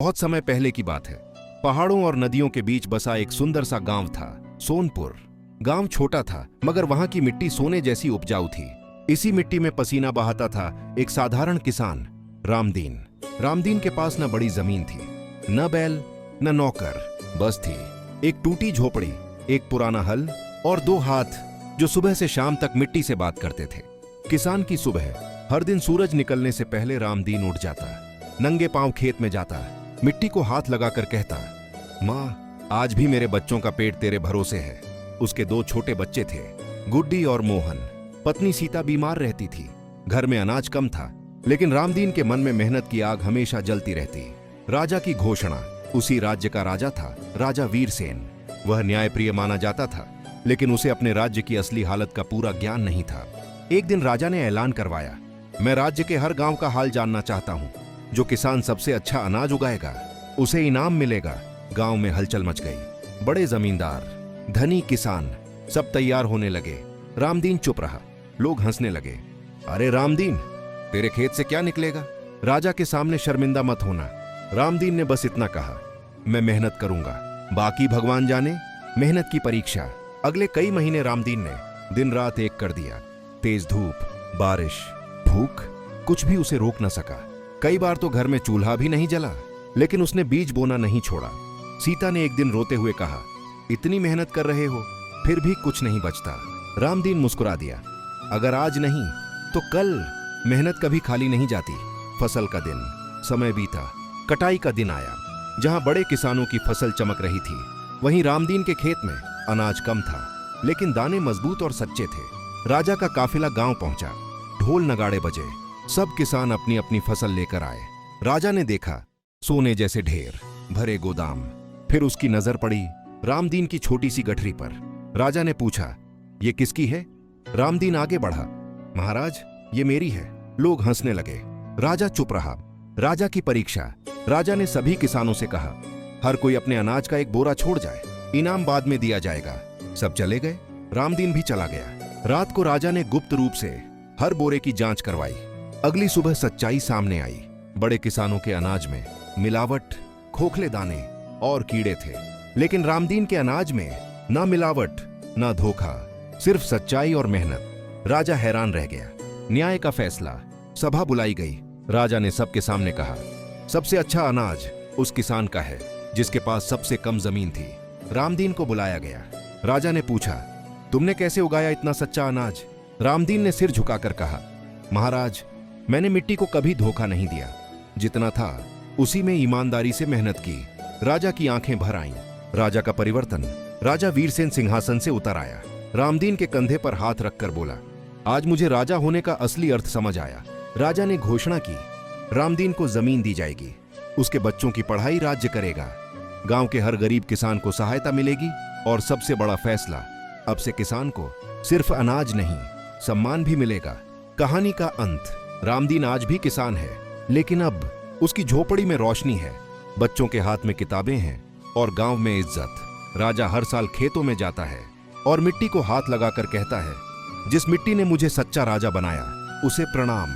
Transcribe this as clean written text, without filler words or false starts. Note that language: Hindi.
बहुत समय पहले की बात है। पहाड़ों और नदियों के बीच बसा एक सुंदर सा गांव था, सोनपुर। गांव छोटा था, मगर वहां की मिट्टी सोने जैसी उपजाऊ थी। इसी मिट्टी में पसीना बहाता था एक साधारण किसान, रामदीन। रामदीन के पास न बड़ी जमीन थी, न बैल, न नौकर, बस थी एक टूटी झोपड़ी, एक पुराना हल और दो हाथ जो सुबह से शाम तक मिट्टी से बात करते थे। किसान की सुबह हर दिन सूरज निकलने से पहले रामदीन उठ जाता, नंगे पांव खेत में जाता, मिट्टी को हाथ लगाकर कहता, माँ, आज भी मेरे बच्चों का पेट तेरे भरोसे है। उसके दो छोटे बच्चे थे, गुड्डी और मोहन। पत्नी सीता बीमार रहती थी, घर में अनाज कम था, लेकिन रामदीन के मन में मेहनत की आग हमेशा जलती रहती। राजा की घोषणा। उसी राज्य का राजा था राजा वीरसेन। वह न्यायप्रिय माना जाता था, लेकिन उसे अपने राज्य की असली हालत का पूरा ज्ञान नहीं था। एक दिन राजा ने ऐलान करवाया, मैं राज्य के हर गांव का हाल जानना चाहता हूं। जो किसान सबसे अच्छा अनाज उगाएगा उसे इनाम मिलेगा। गांव में हलचल मच गई। बड़े जमींदार, धनी किसान सब तैयार होने लगे। रामदीन चुप रहा। लोग हंसने लगे। अरे रामदीन, तेरे खेत से क्या निकलेगा? राजा के सामने शर्मिंदा मत होना। रामदीन ने बस इतना कहा, मैं मेहनत करूंगा, बाकी भगवान जाने। मेहनत की परीक्षा। अगले कई महीने रामदीन ने दिन रात एक कर दिया। तेज धूप, बारिश, भूख, कुछ भी उसे रोक न सका। कई बार तो घर में चूल्हा भी नहीं जला, लेकिन उसने बीज बोना नहीं छोड़ा। सीता ने एक दिन रोते हुए कहा, इतनी मेहनत कर रहे हो फिर भी कुछ नहीं बचता। रामदीन मुस्कुरा दिया, अगर आज नहीं तो कल। मेहनत कभी खाली नहीं जाती। फसल का दिन। समय बीता, कटाई का दिन आया। जहां बड़े किसानों की फसल चमक रही थी, वहीं रामदीन के खेत में अनाज कम था, लेकिन दाने मजबूत और सच्चे थे। राजा का काफिला गांव पहुंचा। ढोल नगाड़े बजे। सब किसान अपनी अपनी फसल लेकर आए। राजा ने देखा सोने जैसे ढेर, भरे गोदाम। फिर उसकी नजर पड़ी रामदीन की छोटी सी गठरी पर। राजा ने पूछा, ये किसकी है? रामदीन आगे बढ़ा, महाराज, ये मेरी है। लोग हंसने लगे। राजा चुप रहा। राजा की परीक्षा। राजा ने सभी किसानों से कहा, हर कोई अपने अनाज का एक बोरा छोड़ जाए, इनाम बाद में दिया जाएगा। सब चले गए। रामदीन भी चला गया। रात को राजा ने गुप्त रूप से हर बोरे की जांच करवाई। अगली सुबह सच्चाई सामने आई। बड़े किसानों के अनाज में मिलावट, खोखले दाने और कीड़े थे, लेकिन रामदीन के अनाज में ना मिलावट, ना धोखा, सिर्फ सच्चाई और मेहनत। राजा हैरान रह गया। न्याय का फैसला। सभा बुलाई गई। राजा ने सबके सामने कहा, सबसे अच्छा अनाज उस किसान का है जिसके पास सबसे कम जमीन थी। रामदीन को बुलाया गया। राजा ने पूछा, तुमने कैसे उगाया इतना सच्चा अनाज? रामदीन ने सिर झुकाकर कहा, महाराज, मैंने मिट्टी को कभी धोखा नहीं दिया। जितना था उसी में ईमानदारी से मेहनत की। राजा की आंखें भर आईं। राजा का परिवर्तन। राजा वीरसेन सिंहासन से उतर आया। रामदीन के कंधे पर हाथ रखकर बोला, आज मुझे राजा होने का असली अर्थ समझ आया। राजा ने घोषणा की, रामदीन को जमीन दी जाएगी, उसके बच्चों की पढ़ाई राज्य करेगा, गांव के हर गरीब किसान को सहायता मिलेगी, और सबसे बड़ा फैसला, अब से किसान को सिर्फ अनाज नहीं, सम्मान भी मिलेगा। कहानी का अंत। रामदीन आज भी किसान है, लेकिन अब उसकी झोपड़ी में रोशनी है, बच्चों के हाथ में किताबें हैं और गांव में इज्जत। राजा हर साल खेतों में जाता है और मिट्टी को हाथ लगाकर कहता है, जिस मिट्टी ने मुझे सच्चा राजा बनाया उसे प्रणाम।